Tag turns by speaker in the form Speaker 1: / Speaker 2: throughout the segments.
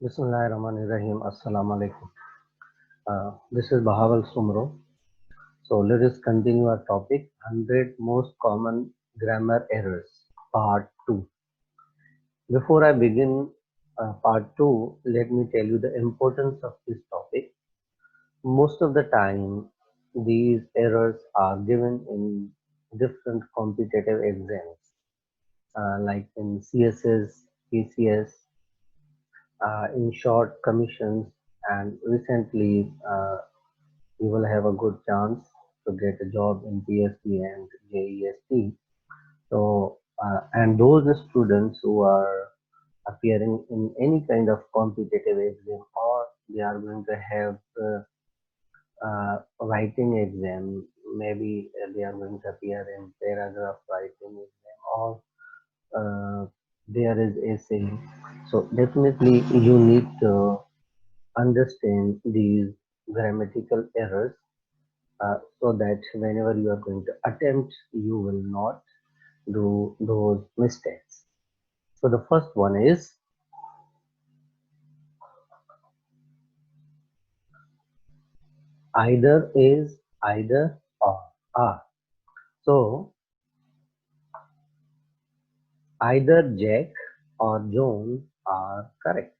Speaker 1: Bismillahirrahmanirrahim. Assalamu alaikum. This is Bahawal Sumro. So let us continue our topic 100 most common grammar errors, part 2. Before I begin part 2, let me tell you the importance of this topic. Most of the time, these errors are given in different competitive exams, like in CSS, PCS, in short commissions, and recently you will have a good chance to get a job in PSC and JEST. So, and those students who are appearing in any kind of competitive exam, or they are going to have writing exam, maybe they are going to appear in paragraph writing exam, or there is essay. So definitely you need to understand these grammatical errors, so that whenever you are going to attempt, you will not do those mistakes. So the first one is either is, either or are. So either Jack or John are correct.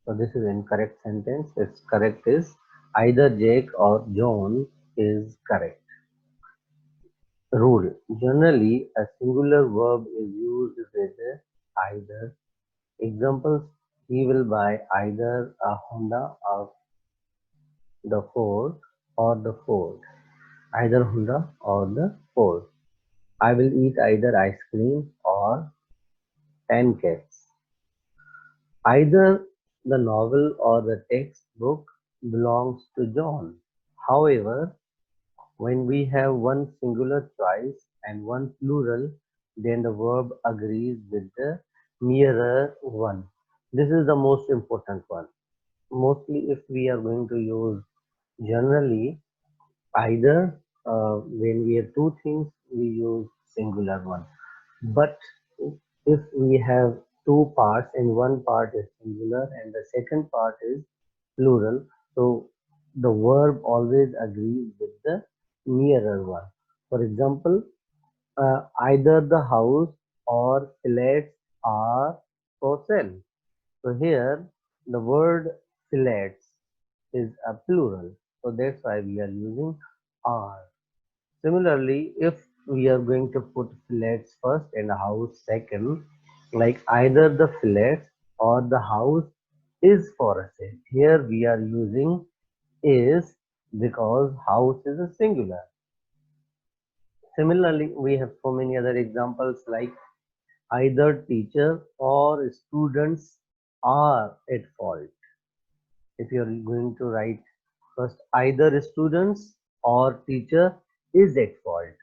Speaker 1: So this is incorrect sentence. Its correct is either Jake or John is correct. Rule. Generally, a singular verb is used with either. Examples: he will buy either a Honda of the Ford or the Ford. Either Honda or the Ford. I will eat either ice cream or pancakes. Either the novel or the textbook belongs to John. However, when we have one singular choice and one plural, then the verb agrees with the nearer one. This is the most important one. Mostly if we are going to use generally, either when we have two things, we use singular one. But if we have two parts and one part is singular and the second part is plural, so the verb always agrees with the nearer one. For example, either the house or flats are for sale. So here the word flats is a plural. So that's why we are using are. Similarly, if we are going to put flats first and house second, like either the flats or the house is for sale. Here we are using is because house is a singular. Similarly, we have so many other examples like either teacher or students are at fault. If you are going to write first, either students or teacher is at fault,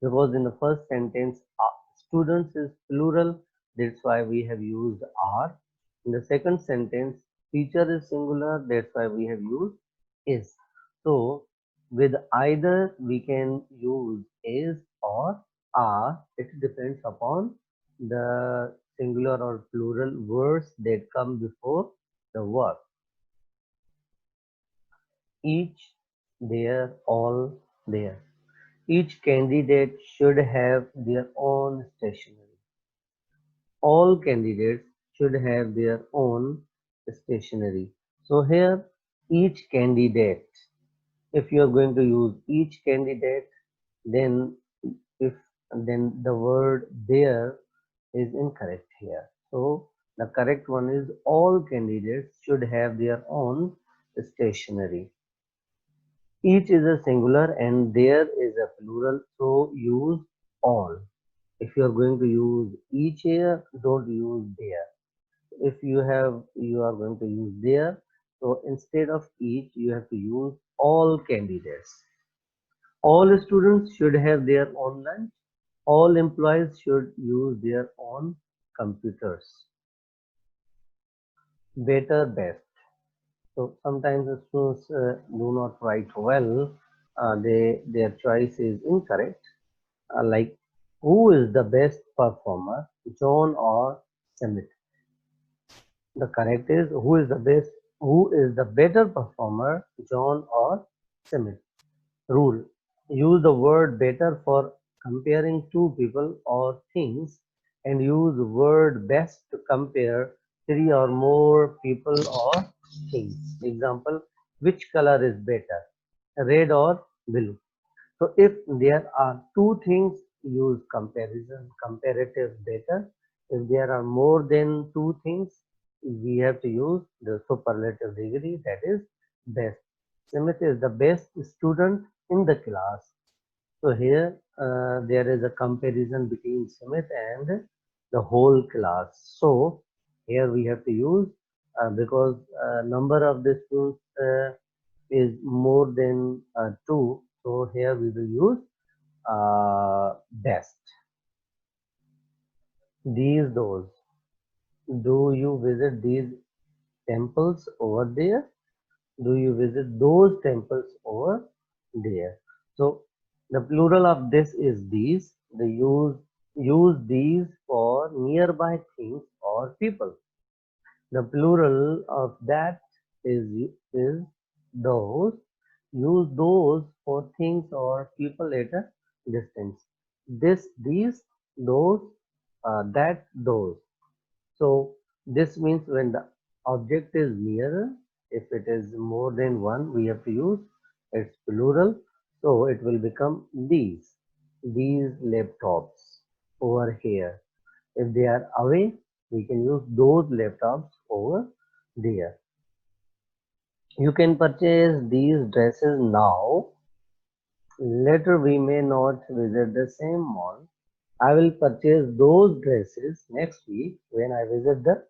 Speaker 1: because in the first sentence students is plural, that's why we have used are. In the second sentence teacher is singular, that's why we have used is. So with either we can use is or are. It depends upon the singular or plural words that come before the verb. Each, there, all, there. Each candidate should have their own stationery. All candidates should have their own stationery. So here, each candidate, if you are going to use each candidate, then if then the word there is incorrect here. So the correct one is all candidates should have their own stationery. Each is a singular and there is a plural, so use all. If you are going to use each here, don't use there. If you are going to use there, so instead of each, you have to use all candidates. All students should have their own lunch. All employees should use their own computers. Better, best. So sometimes the students do not write well. Their choice is incorrect. Like, who is the best performer, John or Smith? The correct is who is the better performer, John or Smith? Rule: use the word better for comparing two people or things, and use the word best to compare three or more people or things. Example: which color is better, red or blue? So if there are two things, use comparison, comparative better. If there are more than two things, we have to use the superlative degree, that is best. Smith is the best student in the class. So here there is a comparison between Smith and the whole class. So here we have to use because number of the students is more than two. So here we will use best. Those. Do you visit these temples over there? Do you visit those temples over there? So the plural of this is these. The use these for nearby things or people. The plural of that is those. Use those for things or people at a distance. This, these, those, that, those. So this means when the object is nearer, if it is more than one, we have to use its plural. So it will become these laptops over here. If they are away, we can use those laptops over there. You can purchase these dresses now. Later we may not visit the same mall. I will purchase those dresses next week when I visit the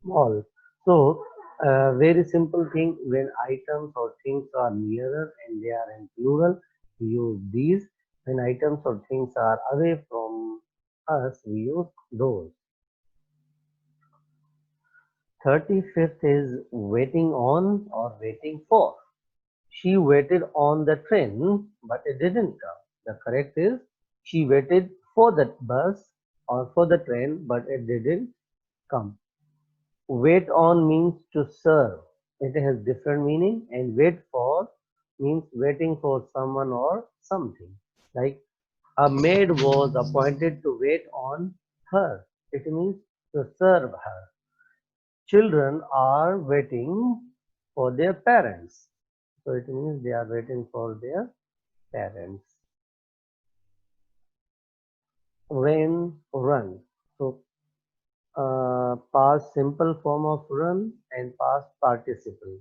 Speaker 1: mall. So, very simple thing, when items or things are nearer and they are in plural, we use these. When items or things are away from us, we use those. 35th is waiting on or waiting for. She waited on the train, but it didn't come. The correct is she waited for the bus or for the train, but it didn't come. Wait on means to serve. It has different meaning, and wait for means waiting for someone or something. Like a maid was appointed to wait on her. It means to serve her. Children are waiting for their parents. So it means they are waiting for their parents. When, run. So past simple form of run and past participle.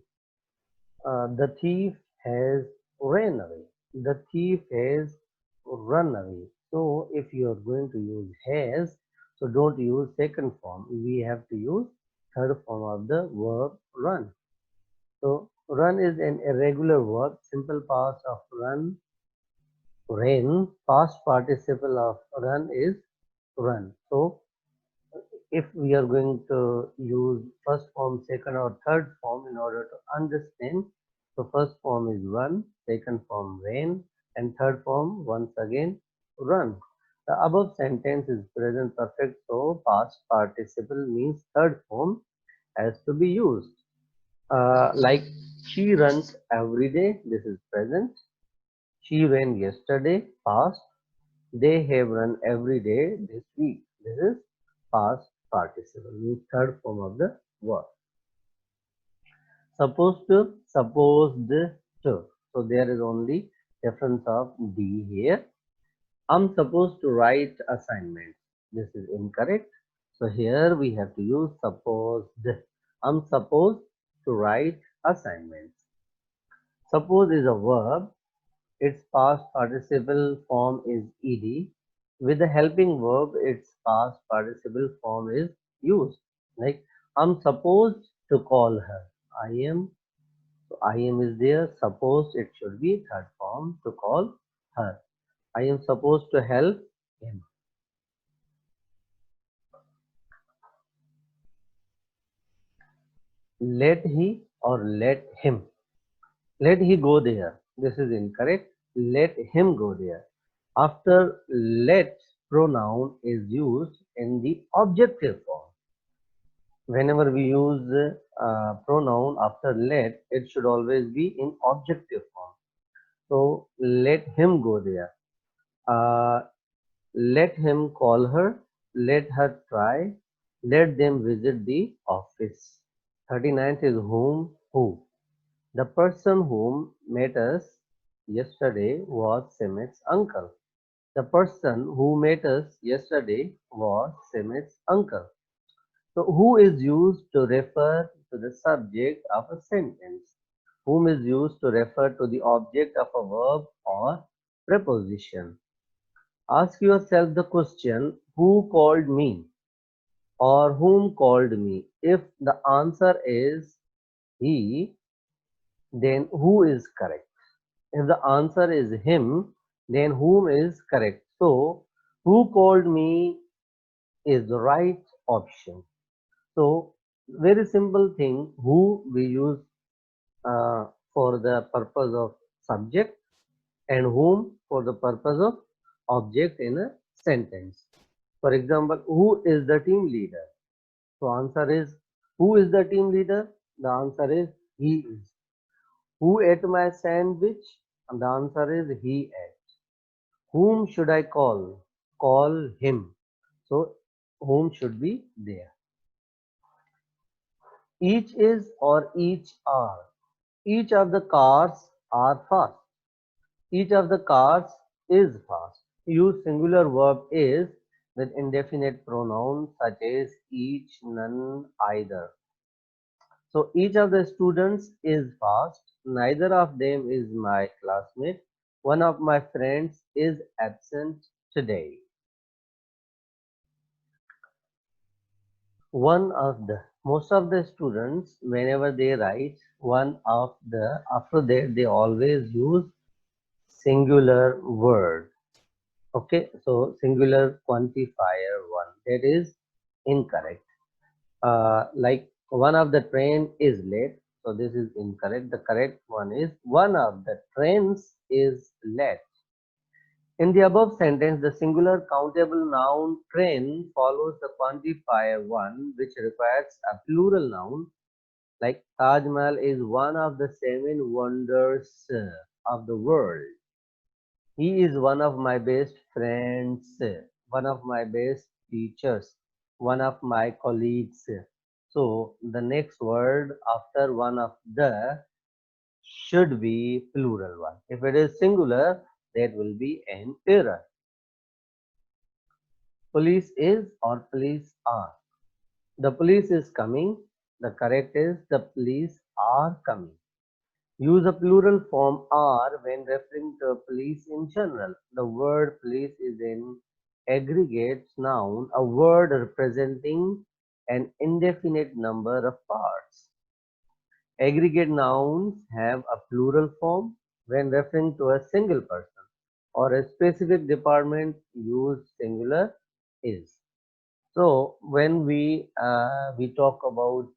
Speaker 1: The thief has ran away. The thief has run away. So if you are going to use has, so don't use second form. We have to use third form of the verb run. So run is an irregular verb. Simple past of run, ran. Past participle of run is run. So if we are going to use first form, second or third form in order to understand, so first form is run, second form ran, and third form once again run. The above sentence is present perfect, so past participle means third form has to be used. Like she runs every day, this is present. She ran yesterday, past. They have run every day this week. This is past participle, means third form of the verb. Supposed to, supposed to. So there is only difference of D here. I'm supposed to write assignments. This is incorrect. So here we have to use supposed. I'm supposed to write assignments. Suppose is a verb. Its past participle form is ed. With the helping verb, its past participle form is used. Like I'm supposed to call her. I am. So I am is there. Supposed it should be third form to call her. I am supposed to help him. Let he or let him. Let he go there. This is incorrect. Let him go there. After let, pronoun is used in the objective form. whenever we use pronoun after let, it should always be in objective form. So let him go there. Uh, Let him call her. Let her try. Let them visit the office. 39th is whom, who. The person whom met us yesterday was Semit's uncle. The person who met us yesterday was Semit's uncle. So, who is used to refer to the subject of a sentence? Whom is used to refer to the object of a verb or preposition? Ask yourself the question, who called me or whom called me? If the answer is he, then who is correct? If the answer is him, then whom is correct? So, who called me is the right option. So, very simple thing, who we use for the purpose of subject and whom for the purpose of object in a sentence. For example, who is the team leader? So answer is, who is the team leader? The answer is he is. Who ate my sandwich? And the answer is he ate. Whom should I call? Call him. So whom should be there. Each is or each are. Each of the cars are fast. Each of the cars is fast. Use singular verb is with indefinite pronouns such as each, none, either. So each of the students is fast. Neither of them is my classmate. One of my friends is absent today. One of the most of the students, whenever they write one of the, after that they always use singular word. Okay, so singular quantifier one. That is incorrect. Like one of the train is late, so this is incorrect. The correct one is one of the trains is late. In the above sentence, the singular countable noun train follows the quantifier one, which requires a plural noun. Like Taj Mahal is one of the seven wonders of the world. He is one of my best friends, one of my best teachers, one of my colleagues. So the next word after one of the should be plural one. If it is singular, that will be an error. Police is or police are. The police is coming. The correct is the police are coming. Use a plural form are when referring to police in general. The word police is an aggregate noun, a word representing an indefinite number of parts. Aggregate nouns have a plural form when referring to a single person or a specific department. Use singular is. So when we talk about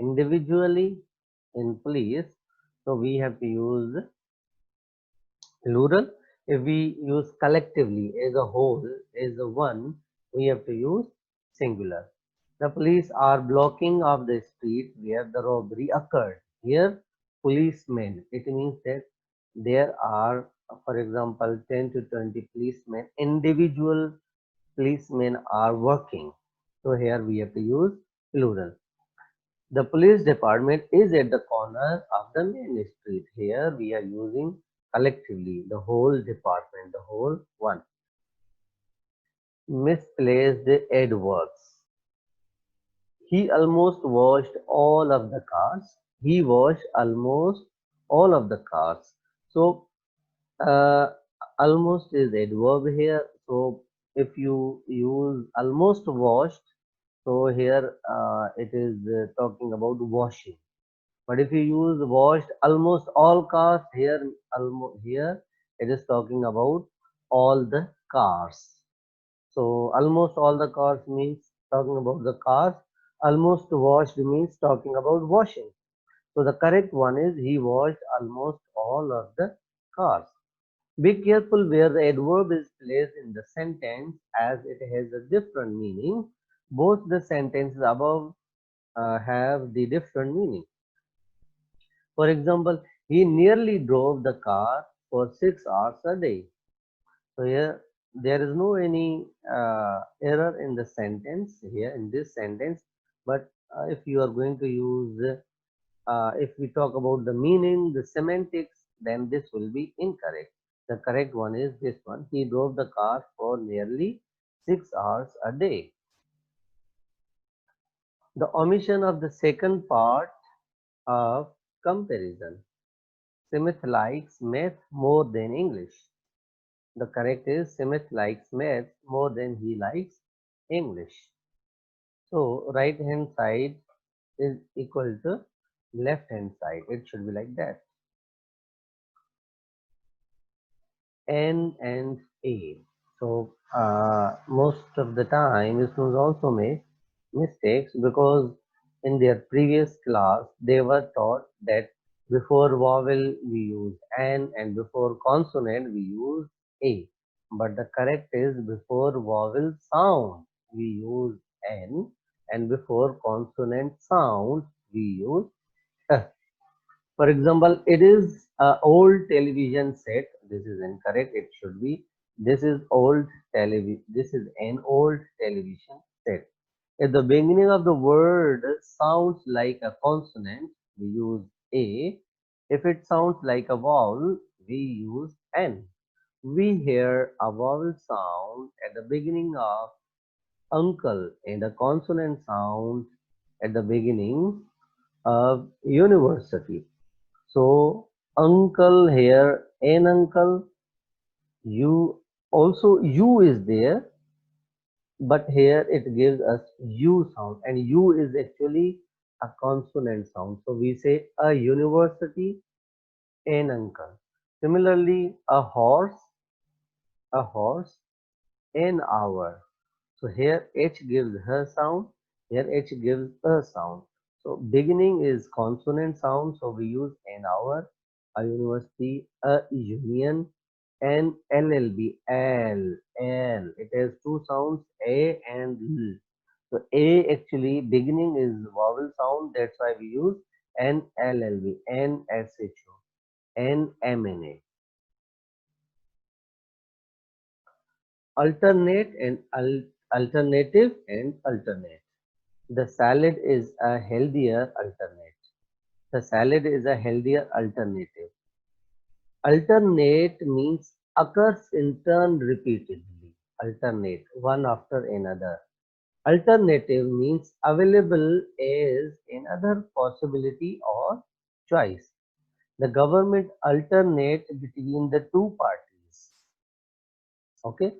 Speaker 1: individually in police, so we have to use plural. If we use collectively as a whole, as a one, we have to use singular. The police are blocking of the street where the robbery occurred. Here, policemen. It means that there are, for example, 10 to 20 policemen. Individual policemen are working. So here we have to use plural. The police department is at the corner of the main street. Here we are using collectively the whole department, the whole one. Misplaced adverbs. He almost washed all of the cars. He washed almost all of the cars. So uh, almost is adverb here. So if you use almost washed, so here it is talking about washing. But if you use washed almost all cars, here it is talking about all the cars. So almost all the cars means talking about the cars. Almost washed means talking about washing. So the correct one is he washed almost all of the cars. Be careful where the adverb is placed in the sentence as it has a different meaning Both the sentences above have the different meaning. For example, he nearly drove the car for 6 hours a day. So here there is no any error in the sentence here in this sentence, but if you are going to use if we talk about the meaning, the semantics, then this will be incorrect. The correct one is this one. He drove the car for nearly 6 hours a day. The omission of the second part of comparison. Smith likes math more than English. The correct is Smith likes math more than he likes English. So right hand side is equal to left hand side. It should be like that. N and A. So most of the time students also make mistakes because in their previous class they were taught that before vowel we use N and before consonant we use A. But the correct is before vowel sound we use N and before consonant sound we use A. For example, it is a old television set. This is incorrect. It should be this is old television. This is an old television set. If the beginning of the word sounds like a consonant, we use A. If it sounds like a vowel, we use N. We hear a vowel sound at the beginning of uncle and a consonant sound at the beginning of university. So uncle here, an uncle, you also U is there, but here it gives us U sound, and U is actually a consonant sound. So we say a university, an uncle. Similarly, a horse, an hour. So here H gives her sound, here H gives a sound. So beginning is consonant sound, so we use an hour, a university, a union, and LLB, L, L. It has two sounds, A and L. So A actually beginning is vowel sound, that's why we use N LLB, N SHO, N MNA. Alternate and alternative and alternate. The salad is a healthier alternate. The salad is a healthier alternative. Alternate means occurs in turn repeatedly. Alternate, one after another. Alternative means available as another possibility or choice. The government alternate between the two parties. Okay.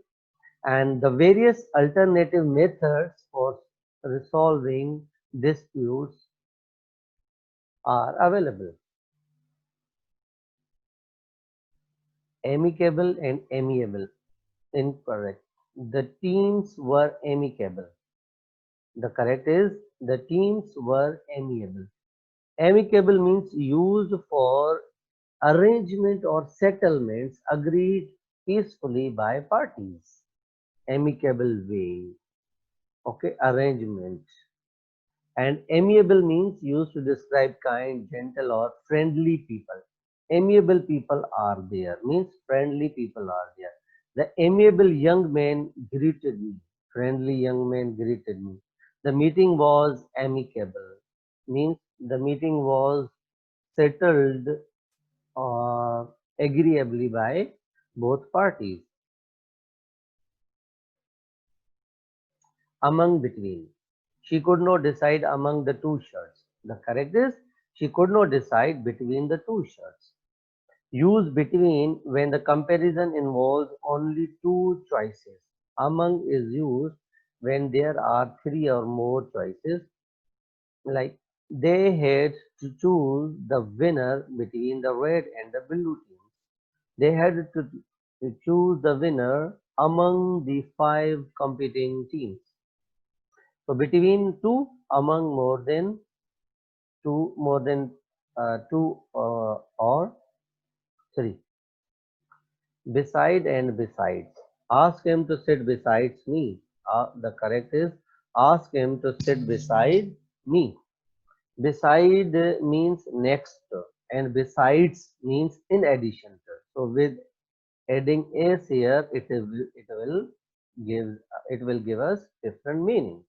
Speaker 1: And the various alternative methods for resolving disputes are available. Amicable and amiable. Incorrect. The teams were amicable. The correct is the teams were amiable. Amicable means used for arrangement or settlements agreed peacefully by parties. Amicable way. Okay, arrangement. And amiable means used to describe kind, gentle, or friendly people. Amiable people are there, means friendly people are there. The amiable young man greeted me. Friendly young man greeted me. The meeting was amicable, means the meeting was settled agreeably by both parties. Among between. She could not decide among the two shirts. The correct is she could not decide between the two shirts. Use between when the comparison involves only two choices. Among is used when there are three or more choices, like they had to choose the winner between the red and the blue team. They had to choose the winner among the five competing teams. So between two, among more than two or three. Beside and besides. Ask him to sit besides me. The correct is Ask him to sit beside me. Beside means next to, and besides means in addition to. So with adding is here, give it will give us different meaning.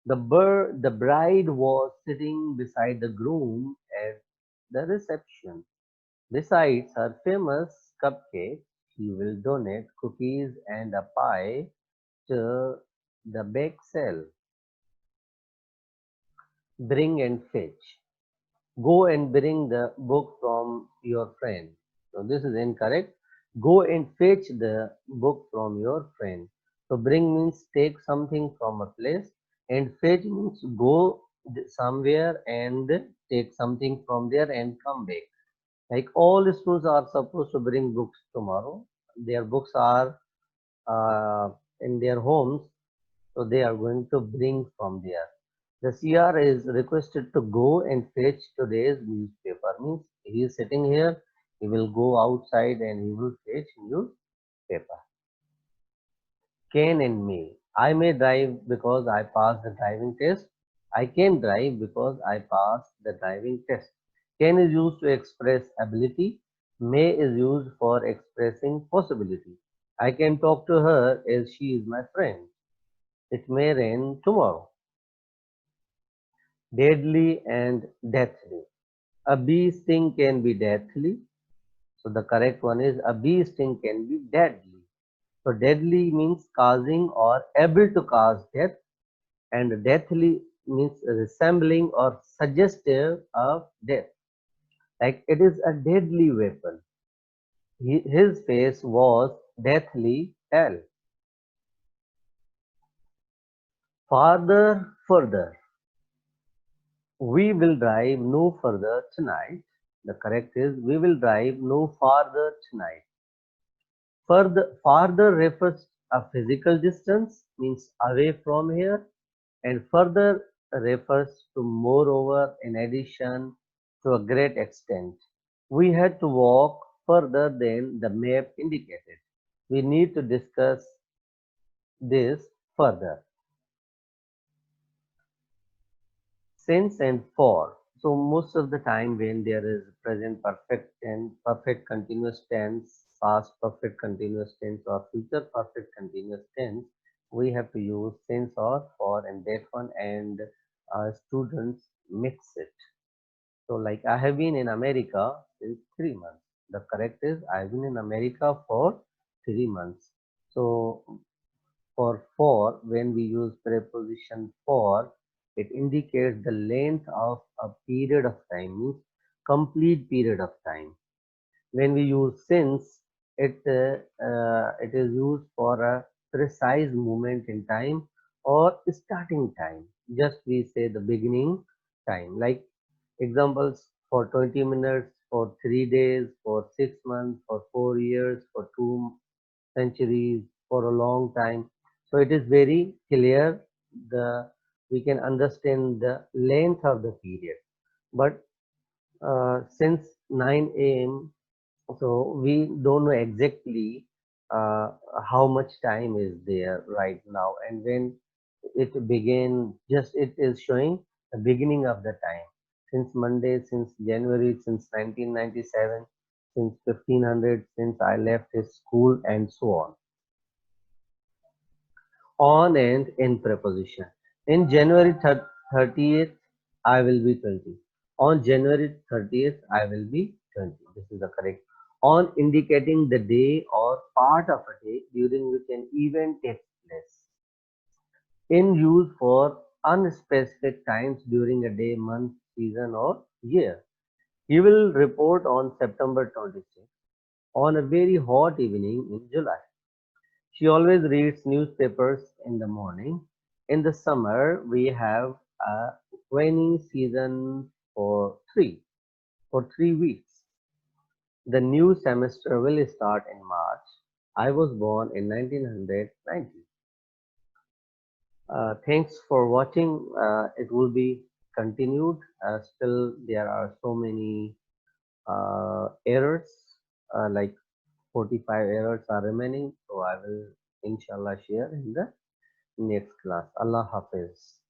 Speaker 1: The bride was sitting beside the groom at the reception. Besides her famous cupcake, she will donate cookies and a pie to the bake sale. Bring and fetch. Go and bring the book from your friend. So this is incorrect. Go and fetch the book from your friend. So bring means take something from a place, and fetch means go somewhere and take something from there and come back. Like all schools are supposed to bring books tomorrow. Their books are in their homes, so they are going to bring from there. The CR is requested to go and fetch today's newspaper. Means he is sitting here, he will go outside and he will fetch newspaper. Can and may. I may drive because I passed the driving test. I can drive because I passed the driving test. Can is used to express ability. May is used for expressing possibility. I can talk to her as she is my friend. It may rain tomorrow. Deadly and deathly. A bee sting can be deathly. So the correct one is a bee sting can be deadly. So deadly means causing or able to cause death, and deathly means resembling or suggestive of death. Like it is a deadly weapon. His face was deathly pale. Farther, further. We will drive no further tonight. The correct is we will drive no farther tonight. Farther refers a physical distance, means away from here, and further refers to moreover, in addition, to a great extent. We had to walk further than the map indicated. We need to discuss this further. Since and for. So most of the time when there is present perfect tense, perfect continuous tense, past perfect continuous tense or future perfect continuous tense, we have to use since or for in that one, and students mix it. So like I have been in America since 3 months. The correct is I've been in America for 3 months. So for, when we use preposition for, it indicates the length of a period of time, means complete period of time. When we use since, it is used for a precise moment in time or starting time. Just we say the beginning time. Like examples, for 20 minutes, for 3 days, for 6 months, for 4 years, for 2 centuries, for a long time. So it is very clear, the we can understand the length of the period. But since 9 a.m., so we don't know exactly uh, how much time is there right now, and when it began, just it is showing the beginning of the time. Since Monday, since January, since 1997, since 1500, since I left his school, and so on. On and in preposition. In January 30th, I will be 20. On January 30th, I will be 20. This is the correct. On indicating the day or part of a day during which an event takes place. In use for unspecific times during a day, month, season, or year. He will report on September 26th on a very hot evening in July. She always reads newspapers in the morning. In the summer, we have a rainy season for 3 weeks. The new semester will start in March. I was born in 1990. Thanks for watching. It will be continued. Still, there are so many errors, like 45 errors are remaining. So I will inshallah share in the next class. Allah Hafiz.